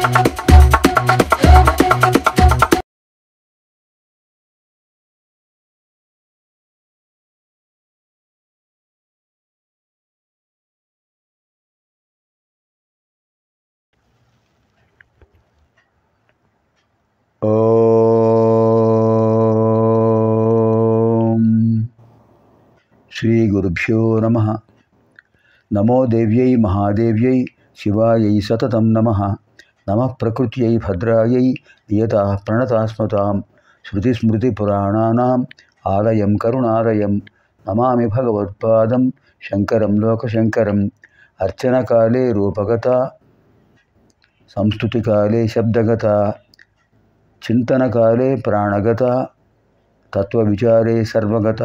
శ్రీ గురుభ్యో నమః. నమో దేవ్యై మహాదేవ్యై శివాయై సతతం నమః. నమః ప్రకృత్యై భద్రాయై నియతా ప్రణతాస్మతాం శృతిస్మృతిపురాణానాం ఆలయం కరుణాలయం. నమామి భగవత్పాదం శంకరం లోకశంకరం. అర్చనకాలే రూపగత, సంస్తుతికాలే శబ్దగత, చింతనకాలే ప్రాణగత, తత్వవిచారే సర్వగత.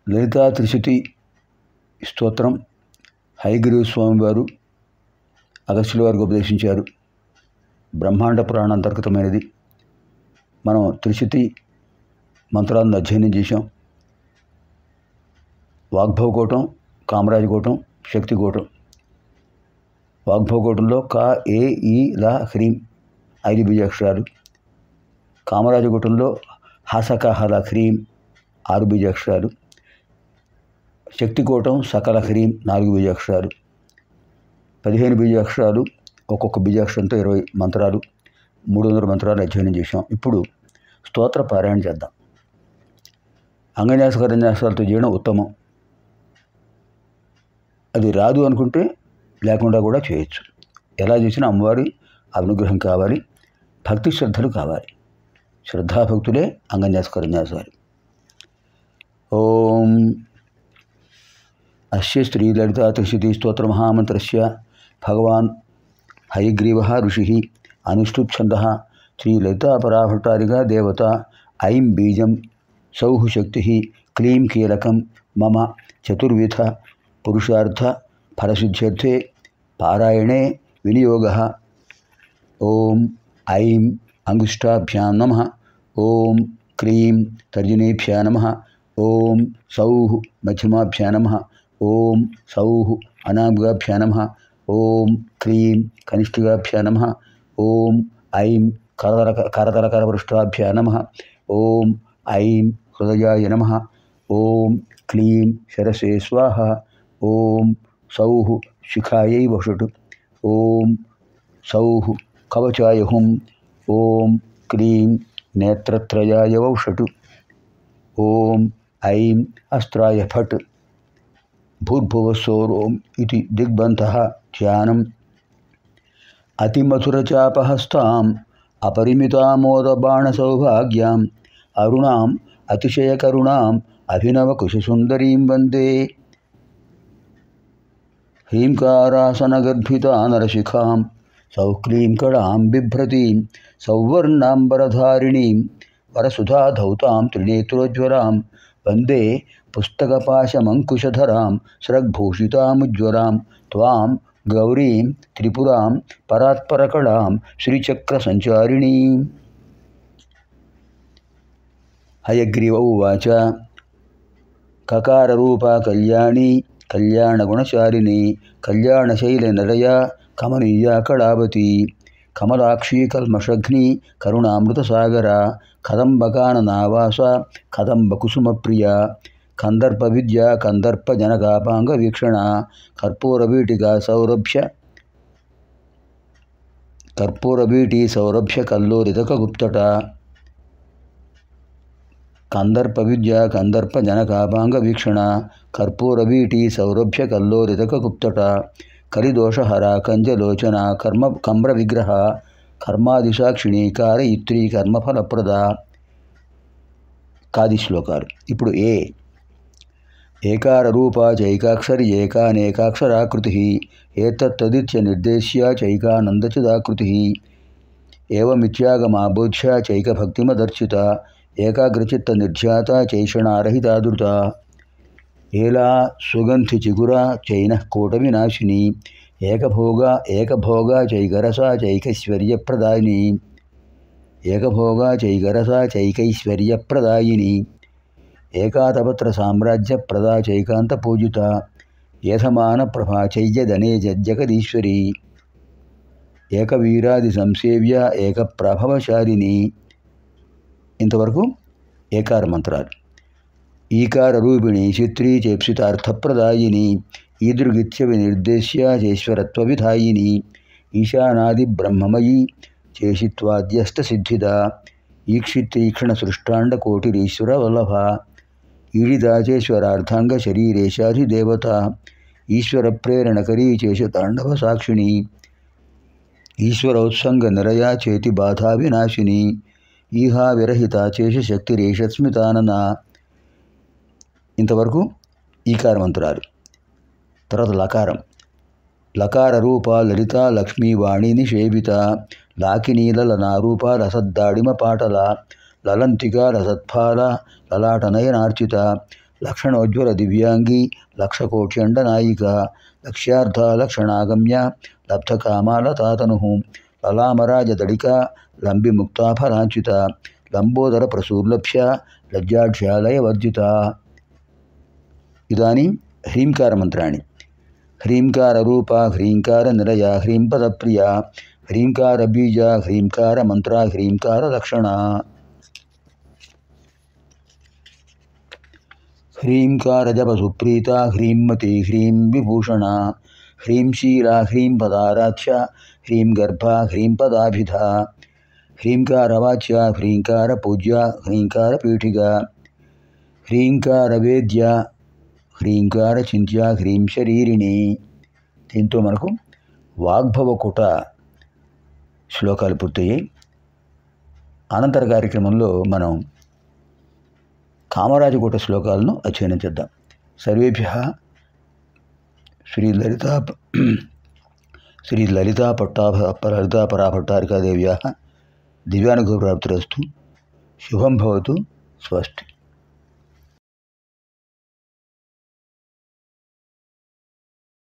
లలితా త్రిశతి స్తోత్రం హయగ్రీవ స్వామి వారు అగస్త్యుల వారికి ఉపదేశించారు. బ్రహ్మాండ పురాణ అంతర్గతమైనది. మనం త్రిశతి మంత్రాలను అధ్యయనం చేశాం. వాగ్భవకోటం, కామరాజకోటం, శక్తికోటం. వాగ్భవకోటంలో కా, ఏ, ఈ, లా, హ్రీం 5 బీజాక్షరాలు. కామరాజకోటంలో హసక హల హ్రీం 6 బీజాక్షరాలు. శక్తికోటం సకల హ్రీం 4 బీజాక్షరాలు. 15 బీజాక్షరాలు. ఒక్కొక్క బీజాక్షరంతో 20 మంత్రాలు, 300 మంత్రాలు అధ్యయనం చేశాం. ఇప్పుడు స్తోత్ర పారాయణ చేద్దాం. అంగన్యాస కరన్యాసాలతో చేయడం ఉత్తమం. అది రాదు అనుకుంటే లేకుండా కూడా చేయొచ్చు. ఎలా చేసినా అమ్మవారి అనుగ్రహం కావాలి, భక్తి శ్రద్ధలు కావాలి. శ్రద్ధాభక్తులే అంగన్యాస కరన్యాసాలు. ఓం అస్య శ్రీ లలితా త్రిశతి స్తోత్ర మహామంత్రస్య భగవాన్ హయగ్రీవః ఋషిః అనుష్ఠుప్ ఛందః శ్రీ లలితా పరాభట్టారికా దేవత. ఐం బీజం సౌః శక్తిః క్లీం కీలకం మమ చతుర్విధ పురుషార్థ ఫలసిద్ధ్యర్థే పారాయణే వినియోగః. ఓం ఐం అంగుష్టాభ్యాం నమః. ఓం క్లీం తర్జనేభ్యో నమః. ఓం సౌః మధ్యమాభ్యో నమః. ఓం సౌః అనాభ్యాభ్యో నమః. ఓం క్లీం కనిష్ఠికాభ్యో నమః. ఓం ఐం కరతలకరపృష్ఠాభ్యో నమః. ఓం ఐం హృదయాయ నమః. ఓం క్లీం శరసే స్వాహ. ఓం సౌః శిఖాయై వషటు. ఓం సౌః కవచాయ హుం. ఓం క్లీం నేత్రత్రయాయ వౌషటు. ఓం ఐం అస్త్రాయ ఫట్. భూర్భువస్సోరోం ఇది దిగ్బంధః ధ్యానం. అతిమధురచాపహస్తాం అపరిమితామోదబాణసౌభాగ్యాం అరుణాం అతిశయకరుణాం అభినవకుశసుందరీం వందే. హ్రీంకారాసనగర్భితా నరశిఖాం సౌక్లీం కళాం బిభ్రతీం సౌవర్ణాంబరధారిణీం వరసుధాధౌతాం త్రినేత్రోజ్వలాం వందే పుస్తకపాశమంకుశధరాం స్రగ్భూషితాముజ్వలాం త్వాం గౌరీం త్రిపురాం పరాత్పరకళాం శ్రీచక్రసంచారిణీం. హయగ్రీవ ఉవాచ కకారరూపా కళ్యాణి కళ్యాణగుణచారిణి కళ్యాణశైలనిలయా కమనీయా కళావతి కమలాక్షీ కల్మషఘ్ని కరుణామృతసాగరా కదంబకాననావాస కదంబకుసుమప్రియా కందర్పవిద్యా కందర్పజనకాపాంగవీక్షణ కర్పూరవీటి సౌరభ్య కల్లోలితకగుప్తట. కందర్పవిద్యా కందర్పజనకాపాంగవీక్షణ కర్పూరవీటి సౌరభ్య కల్లోలితకగుప్తట. కలిదోషహర కంజలోచన కమ్రవిగ్రహ కర్మాదిసాక్షిణి కారయిత్రీ కర్మఫలప్రద. కాది శ్లోకాలు. ఇప్పుడు ఏకారరూపా చైకాక్షరి ఏకానేకాక్షరాకృతి ఏతత్తదిత్య నిర్దేశ్య చైకానందచిదాకృతి ఏవమిత్యాగమాబోధ్య చైకభక్తిమదర్శిత ఏకాగ్రచిత్త నిర్ధ్యాత చైషణారహితాదృత ఏలా సుగంధి చిగురా చైనః కోటవినాశిని ఏకభోగా చైకరసా చైకైశ్వర్యప్రదాయిని ఏకభోగా చైకరసా చైకైశ్వర్యప్రదాయిని ఏకాతపత్ర సామ్రాజ్యప్రదా చైకాంతపూజిత ఏధమాన ప్రభాచయ్యదనే జగదీశ్వరి ఏకవీరాది సంసేవ్య ఏకప్రభవశాలిని. ఇంతవరకు ఏకార మంత్రాలు. ఈకార రూపిణి చిత్రీ చేప్సితార్థప్రదాయిని ఈదృగిత్య వినిర్దేశ్య చేశ్వరత్వ విధాయిని ఈశానాది బ్రహ్మమయీ చేషిత్వాద్యస్త సిద్ధిద ఈక్షిత్తీక్షణ సృష్టాండ కోటిరీశ్వర వల్లభ ఈడిదాచేశ్వరార్థాంగ శరీరేశాధిదేవత ఈశ్వర ప్రేరణకరీ చేషతాండవ సాక్షిణి ఈశ్వరోత్సంగ నిరయా చేతి బాధా వినాశిని ఈహా విరహిత చేషశక్తిరేషస్మితానన. ఇంతవరకు ఈకార మంత్రాలు. తర్వాత లకారం. లకార రూప లలిత లక్ష్మీ వాణి నిషేవిత లాకినీ లలనారూప రసద్దాడిమ పాటల లలంతిక రసత్ఫాల లలాటనయనార్చిత లక్షణోజ్వల దివ్యాంగి లక్షకోట్యండ నాయిక లక్ష్యార్థ లక్షణాగమ్య లబ్ధకామాల తాతను లలామరాజదళిక లంబిముక్తాఫలాంచిత లంబోదర ప్రసూర్లభ్య లజ్జాఢ్యాలయవర్జిత. ఇదానీ హ్రీంకార మంత్రాణి. హ్రీంకార రూప హ్రీంకార నిలయ హ్రీంపద ప్రియ హ్రీంకార బీజ హ్రీంకార మంత్ర హ్రీంకార లక్షణ. హ్రీంకార జప సుప్రీత హ్రీంమతి హ్రీం విభూషణ హ్రీం శీల హ్రీం పదారాధ్య హ్రీం గర్భ హ్రీం పదాభిధ హ్రీంకార వాచ్య హ్రీంకార పూజ్య హ్రీంకార పీఠిక హ్రీంకార వేద్య హ్రీంకార చింత్య హ్రీం శరీరిణి. దీంతో మనకు వాగ్భవకుట శ్లోకాలు పూర్తయ్యాయి. అనంతర కార్యక్రమంలో మనం కామరాజకూట శ్లోకాలను అధ్యయనం చేద్దాం. సర్వేభ్యః శ్రీ లలితా పరాభట్టారికాదేవ్యాः దివ్యానుగ్రహప్రాప్తిరస్తు. శుభం భవతు. స్వస్తి.